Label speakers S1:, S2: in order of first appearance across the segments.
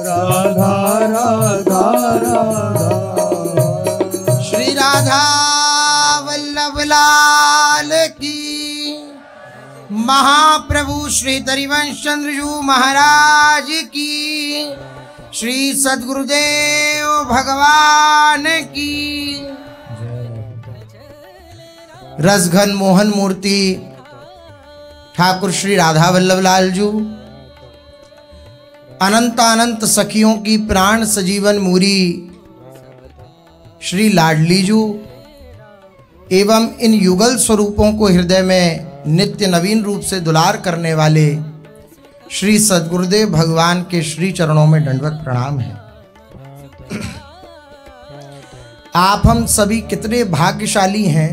S1: राधा राधा राधा।
S2: श्री राधा वल्लभ लाल की, महाप्रभु श्री हरिवंश चंद्र जी महाराज की, श्री सद्गुरुदेव भगवान की। रसघन मोहन मूर्ति ठाकुर श्री राधा वल्लभ लाल जी, अनंत अनंत सखियों की प्राण सजीवन मूरी श्री लाडली जी एवं इन युगल स्वरूपों को हृदय में नित्य नवीन रूप से दुलार करने वाले श्री सद्गुरुदेव भगवान के श्री चरणों में दंडवत प्रणाम है। आप हम सभी कितने भाग्यशाली हैं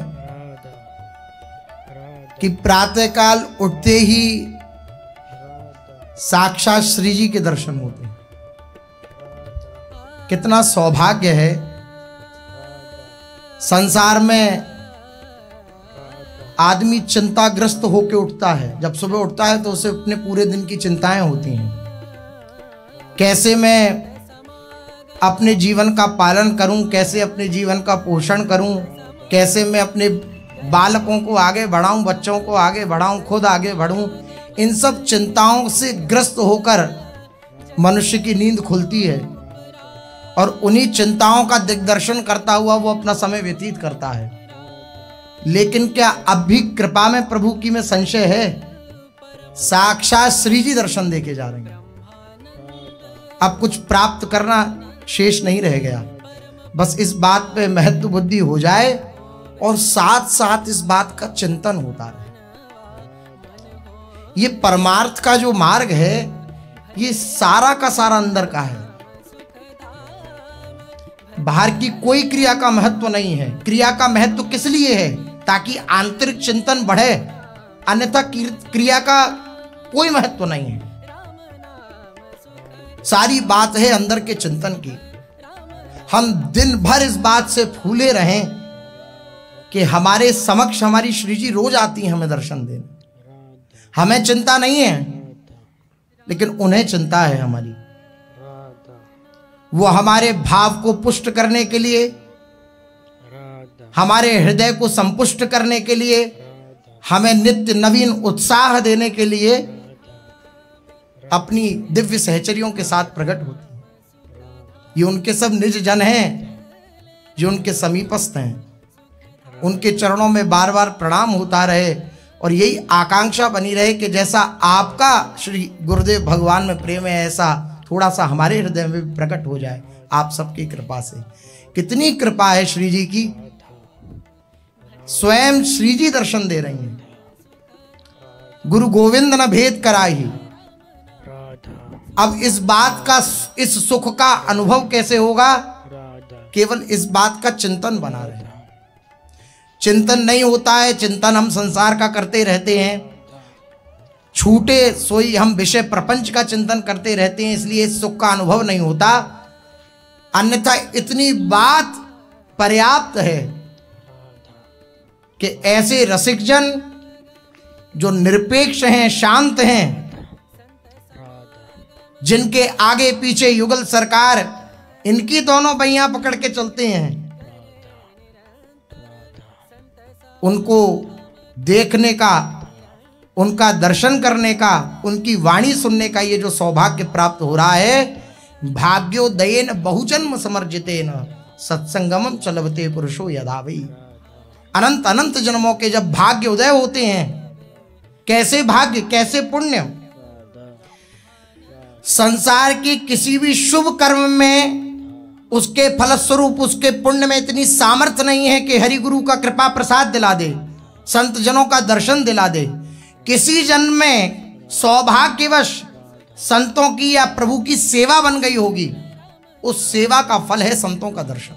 S2: कि प्रातःकाल उठते ही साक्षात श्री जी के दर्शन होते हैं। कितना सौभाग्य है। संसार में आदमी चिंताग्रस्त होकर उठता है। जब सुबह उठता है तो उसे अपने पूरे दिन की चिंताएं होती हैं। कैसे मैं अपने जीवन का पालन करूं, कैसे अपने जीवन का पोषण करूं, कैसे मैं अपने बालकों को आगे बढ़ाऊं, बच्चों को आगे बढ़ाऊं, खुद आगे बढ़ूं। इन सब चिंताओं से ग्रस्त होकर मनुष्य की नींद खुलती है और उन्हीं चिंताओं का दिग्दर्शन करता हुआ वो अपना समय व्यतीत करता है। लेकिन क्या अब भी कृपा में प्रभु की में संशय है? साक्षात श्री जी दर्शन देके जा रहे हैं। अब कुछ प्राप्त करना शेष नहीं रह गया। बस इस बात पे महत्व बुद्धि हो जाए और साथ साथ इस बात का चिंतन होता रहे। ये परमार्थ का जो मार्ग है ये सारा का सारा अंदर का है। बाहर की कोई क्रिया का महत्व नहीं है। क्रिया का महत्व किस लिए है? ताकि आंतरिक चिंतन बढ़े, अन्यथा क्रिया का कोई महत्व नहीं है। सारी बात है अंदर के चिंतन की। हम दिन भर इस बात से फूले रहें कि हमारे समक्ष हमारी श्री जी रोज आती हैं हमें दर्शन देने। हमें चिंता नहीं है लेकिन उन्हें चिंता है हमारी। वो हमारे भाव को पुष्ट करने के लिए, हमारे हृदय को संपुष्ट करने के लिए, हमें नित्य नवीन उत्साह देने के लिए अपनी दिव्य सहचरियों के साथ प्रकट होती है। ये उनके सब निज जन हैं जो उनके समीपस्थ हैं। उनके चरणों में बार बार प्रणाम होता रहे और यही आकांक्षा बनी रहे कि जैसा आपका श्री गुरुदेव भगवान में प्रेम है ऐसा थोड़ा सा हमारे हृदय में भी प्रकट हो जाए आप सबकी कृपा से। कितनी कृपा है श्री जी की। स्वयं श्री जी दर्शन दे रही हैं। गुरु गोविंद न भेद कराही। अब इस बात का, इस सुख का अनुभव कैसे होगा? केवल इस बात का चिंतन बना रहे। चिंतन नहीं होता है। चिंतन हम संसार का करते रहते हैं। छूटे सोई हम विषय प्रपंच का चिंतन करते रहते हैं, इसलिए इस सुख का अनुभव नहीं होता। अन्यथा इतनी बात पर्याप्त है कि ऐसे रसिक जन जो निरपेक्ष हैं, शांत हैं, जिनके आगे पीछे युगल सरकार इनकी दोनों पहियां पकड़ के चलते हैं, उनको देखने का, उनका दर्शन करने का, उनकी वाणी सुनने का ये जो सौभाग्य प्राप्त हो रहा है, भाग्योदयेन बहुजन्म समर्जितेन सत्संगमम चलवते पुरुषो यदा वै। अनंत अनंत जन्मों के जब भाग्य उदय होते हैं, कैसे भाग्य, कैसे पुण्य। संसार की किसी भी शुभ कर्म में उसके फलस्वरूप, उसके पुण्य में इतनी सामर्थ्य नहीं है कि हरि गुरु का कृपा प्रसाद दिला दे, संत जनों का दर्शन दिला दे। किसी जन्म में सौभाग्यवश संतों की या प्रभु की सेवा बन गई होगी, उस सेवा का फल है संतों का दर्शन।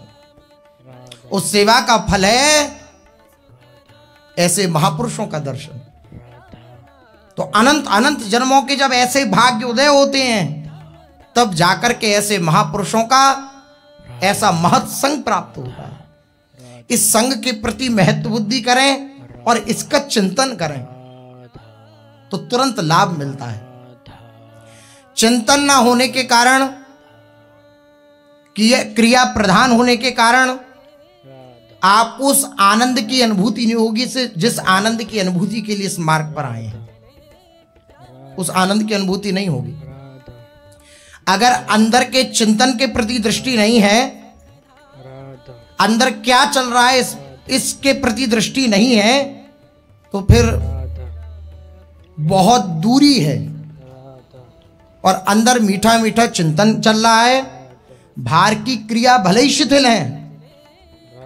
S2: उस सेवा का फल है ऐसे महापुरुषों का दर्शन। तो अनंत अनंत जन्मों के जब ऐसे भाग्य उदय होते हैं, तब जाकर के ऐसे महापुरुषों का ऐसा महत् संग प्राप्त होता है। इस संग के प्रति महत्व बुद्धि करें और इसका चिंतन करें तो तुरंत लाभ मिलता है। चिंतन ना होने के कारण क्रिया प्रधान होने के कारण आपको उस आनंद की अनुभूति नहीं होगी से जिस आनंद की अनुभूति के लिए इस मार्ग पर आए हैं, उस आनंद की अनुभूति नहीं होगी। अगर अंदर के चिंतन के प्रति दृष्टि नहीं है, अंदर क्या चल रहा है इसके प्रति दृष्टि नहीं है, तो फिर बहुत दूरी है। और अंदर मीठा मीठा चिंतन चल रहा है, बाहर की क्रिया भले ही शिथिल है,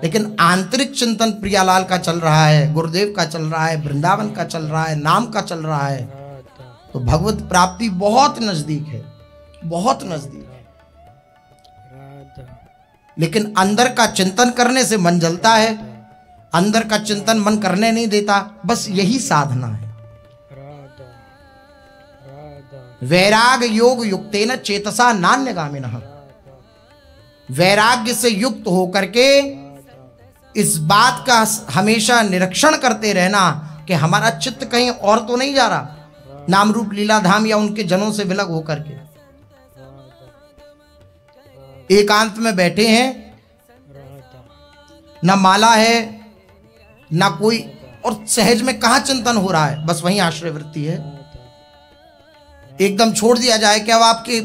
S2: लेकिन आंतरिक चिंतन प्रियालाल का चल रहा है, गुरुदेव का चल रहा है, वृंदावन का चल रहा है, नाम का चल रहा है, तो भगवत प्राप्ति बहुत नजदीक है, बहुत नजदीक है। लेकिन अंदर का चिंतन करने से मन जलता है, अंदर का चिंतन मन करने नहीं देता। बस यही साधना है। वैराग योग युक्तेन चेतसा नान्यगामिनः, वैराग्य से युक्त होकर के इस बात का हमेशा निरीक्षण करते रहना कि हमारा चित्त कहीं और तो नहीं जा रहा, नाम रूप लीला धाम या उनके जनों से विलग होकर के। एकांत में बैठे हैं, ना माला है ना कोई, और सहज में कहाँ चिंतन हो रहा है, बस वहीं आश्रय वृत्ति है। एकदम छोड़ दिया जाए कि अब आपकी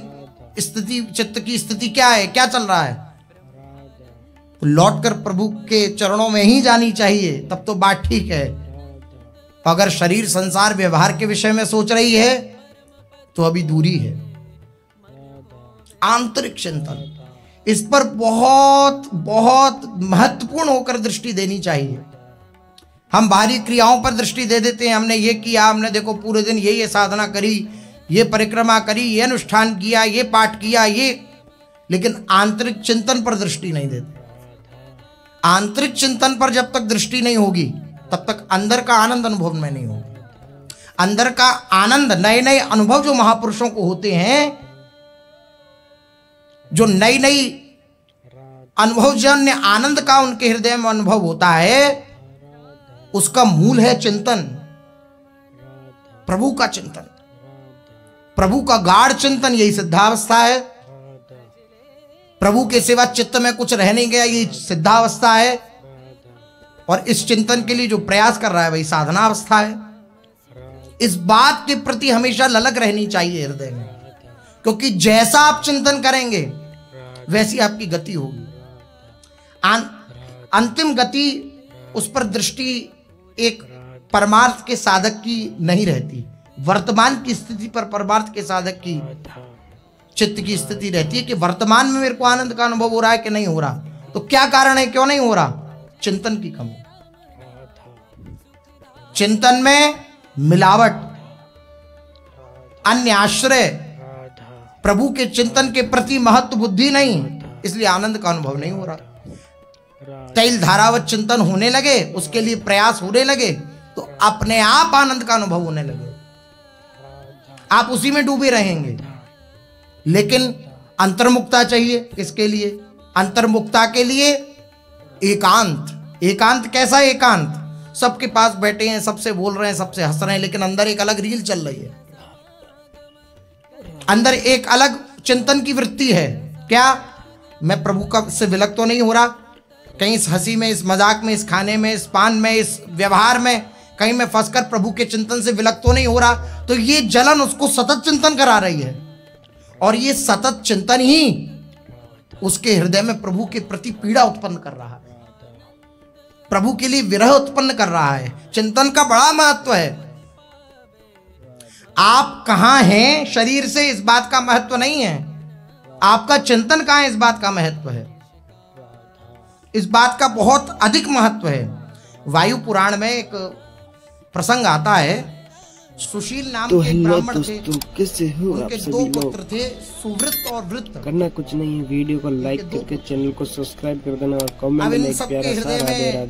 S2: स्थिति, चित्त की स्थिति क्या है, क्या चल रहा है, तो लौटकर प्रभु के चरणों में ही जानी चाहिए, तब तो बात ठीक है। अगर शरीर संसार व्यवहार के विषय में सोच रही है तो अभी दूरी है। आंतरिक चिंतन, इस पर बहुत बहुत महत्वपूर्ण होकर दृष्टि देनी चाहिए। हम बाहरी क्रियाओं पर दृष्टि दे देते हैं, हमने ये किया, हमने देखो पूरे दिन ये साधना करी, ये परिक्रमा करी, ये अनुष्ठान किया, ये पाठ किया, ये, लेकिन आंतरिक चिंतन पर दृष्टि नहीं देते। आंतरिक चिंतन पर जब तक दृष्टि नहीं होगी तब तक अंदर का आनंद अनुभव में नहीं होगा। अंदर का आनंद, नए नए अनुभव जो महापुरुषों को होते हैं, जो नई नई अनुभवजन्य आनंद का उनके हृदय में अनुभव होता है, उसका मूल है चिंतन, प्रभु का चिंतन, प्रभु का गाढ़ चिंतन। यही सिद्धावस्था है। प्रभु के सिवा चित्त में कुछ रह नहीं गया, ये सिद्धावस्था है। और इस चिंतन के लिए जो प्रयास कर रहा है वही साधना अवस्था है। इस बात के प्रति हमेशा ललक रहनी चाहिए हृदय में, क्योंकि जैसा आप चिंतन करेंगे वैसी आपकी गति होगी। अंतिम गति, उस पर दृष्टि एक परमार्थ के साधक की नहीं रहती, वर्तमान की स्थिति पर परमार्थ के साधक की चित्त की स्थिति रहती है कि वर्तमान में मेरे को आनंद का अनुभव हो रहा है कि नहीं हो रहा, तो क्या कारण है, क्यों नहीं हो रहा? चिंतन की कमी, चिंतन में मिलावट, अन्य आश्रय, प्रभु के चिंतन के प्रति महत्व बुद्धि नहीं, इसलिए आनंद का अनुभव नहीं हो रहा। तैल धारावत चिंतन होने लगे, उसके लिए प्रयास होने लगे, तो अपने आप आनंद का अनुभव होने लगे, आप उसी में डूबे रहेंगे। लेकिन अंतर्मुक्ता चाहिए। इसके लिए, अंतर्मुक्ता के लिए एकांत। एकांत कैसा एकांत? सबके पास बैठे हैं, सबसे बोल रहे हैं, सबसे हंस रहे हैं, लेकिन अंदर एक अलग रील चल रही है, अंदर एक अलग चिंतन की वृत्ति है। क्या मैं प्रभु का से विलग तो नहीं हो रहा? कहीं इस हंसी में, इस मजाक में, इस खाने में, इस पान में, इस व्यवहार में कहीं मैं फंसकर प्रभु के चिंतन से विलग तो नहीं हो रहा? तो ये जलन उसको सतत चिंतन करा रही है, और ये सतत चिंतन ही उसके हृदय में प्रभु के प्रति पीड़ा उत्पन्न कर रहा है, प्रभु के लिए विरह उत्पन्न कर रहा है। चिंतन का बड़ा महत्व है। आप कहां हैं शरीर से, इस बात का महत्व नहीं है, आपका चिंतन कहां है, इस बात का महत्व है। इस बात का बहुत अधिक महत्व है। वायु पुराण में एक प्रसंग आता है, सुशील नाम के ब्राह्मण थे,
S3: कैसे हो
S2: उनके
S3: आप
S2: दो
S3: सभी लोग?
S2: पुत्र थे, सुवृत और वृत्त।
S3: करना कुछ नहीं है, वीडियो को लाइक करके चैनल को सब्सक्राइब कर देना और
S2: अब
S3: कमेंट
S2: इन
S3: में एक
S2: सबके
S3: प्यारा सा
S2: हृदय
S3: राधे
S2: में
S3: राधे